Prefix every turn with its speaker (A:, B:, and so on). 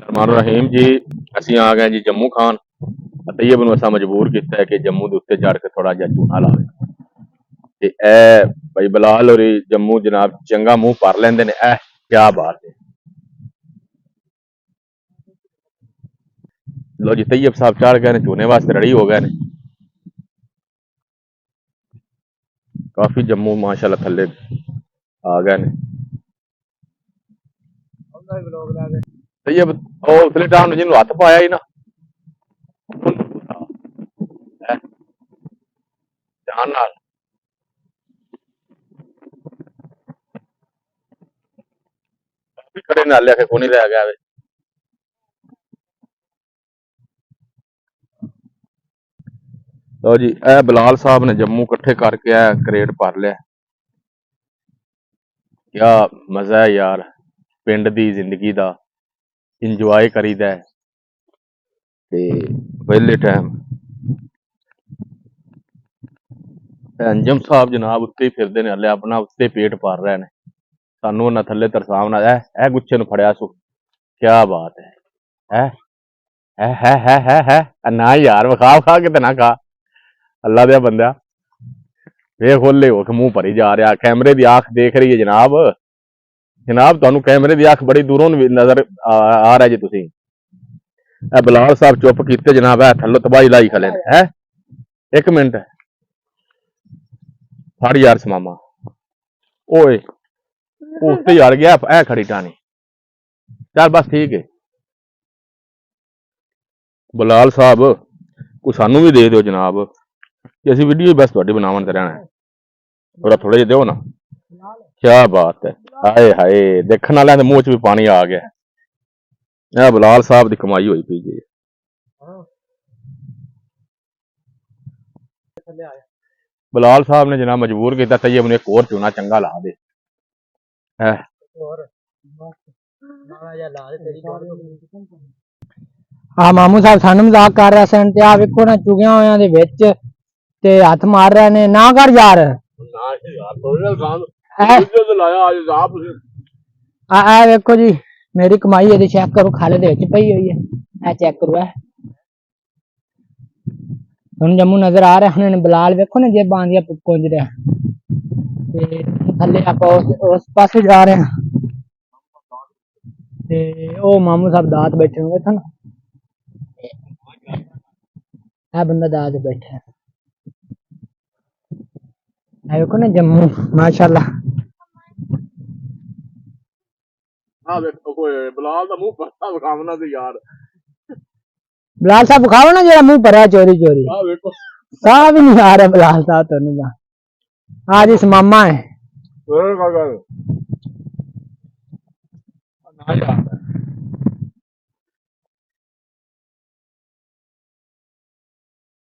A: रहमान रहीम जी। ਅਸੀਂ ਆ ਗਏ ਜੀ ਜੰਮੂ ਖਾਨ। ਤैयब ਨੂੰ ਅਸਾਂ ਮਜਬੂਰ ਕੀਤਾ ਹੈ ਕਿ ਜੰਮੂ ਦੇ ਉੱਤੇ ਚੜ ਕੇ ਥੋੜਾ ਜਿਹਾ ਝੂਨਾ ਲਾਵੇ ਤੇ ਇਹ ਭਾਈ ਬਲਾਲ ਹੋਰੀ ਜੰਮੂ ਜਨਾਬ ਚੰਗਾ ਮੂੰਹ ਭਰ ਲੈਂਦੇ ਨੇ। ਇਹ ਕੀ ਬਾਤ ਹੈ। लो जी तैयब साहब चढ़ गए ने झूने वास्ते रेडी हो गए ने। काफी जम्मू माशाल्लाह थल्ले आ गए ने। तैयब उसले टाइम जिन्होंने हथ पाया ही ना ध्यान नाल खड़े नाले आखे कोनी लै गया। लो जी ए बलाल साहब ने जम्मू कट्ठे करके करेट भर लिया। क्या मजा है यार, पिंड दी जिंदगी दा इंजॉय करीदा है ते वेले टाइम। अंजम साहब जनाब उत्ते ही फिरदे ने, हले अपना उत्ते पेट भर रहे ने। सानू उन्हां थल्ले तरसावना ए गुच्छे नूं फड़िया सु। क्या बात है ना यार विखा विखा के ते ना खा अल्लाह दे बंदा। वे खोले हो के मुंह भरी जा रहा। कैमरे दी आंख देख रही है जनाब। जनाब तुहानू कैमरे दी आंख बड़ी दूरों नजर आ रहा जी। तुसीं ए बलाल साहब चुप कीते जनाब। ए थल्लों तबाही लाई खले ने। है एक मिनट फड़ यार समामा। ओए उत्ते यार गया ए खड़ी टानी। चल बस ठीक है। बलाल साहब को सानू भी दे दो जनाब कि असी वीडियो बस तुहाडी बनावन ते रहना है। थोड़ा थोड़ा जिहा दो ना। क्या बात है। हाय हाय देखने वाले दे मुंह च भी पानी आ गया। ए बलाल साहब दी कमाई होई पई जी। बलाल साहब ने जनाब मजबूर किया तैयब ने एक और चूना चंगा ला दे।
B: हाँ मामू साहब सानू मजाक कर रहे सन ते आ वेखो ना चुगिया होया दे विच ते हथ मार रहे ने। ना कर यार आ वेखो जी मेरी कमाई है चेक करो खाले दे विच पई हुई है। ए चेक करो हुन जम्मू नजर आ रहा है। बलाल वेखो ना जे बांधिया पुंज रहा ते थल्ले आप उस पासे जा रहे हैं ते ओ मामू साहब दात बैठे हुए थे ना। है बंदा दाद बैठा है। देखो ना जम्मू माशाल्लाह।
A: बलाल दा मुंह भरता विखावना सी यार।
B: बलाल साहब विखाओ ना जरा मुंह भरया चोरी चोरी। साह भी नहीं आ रहा बलाल साहब तेन का। आज इस मामा है।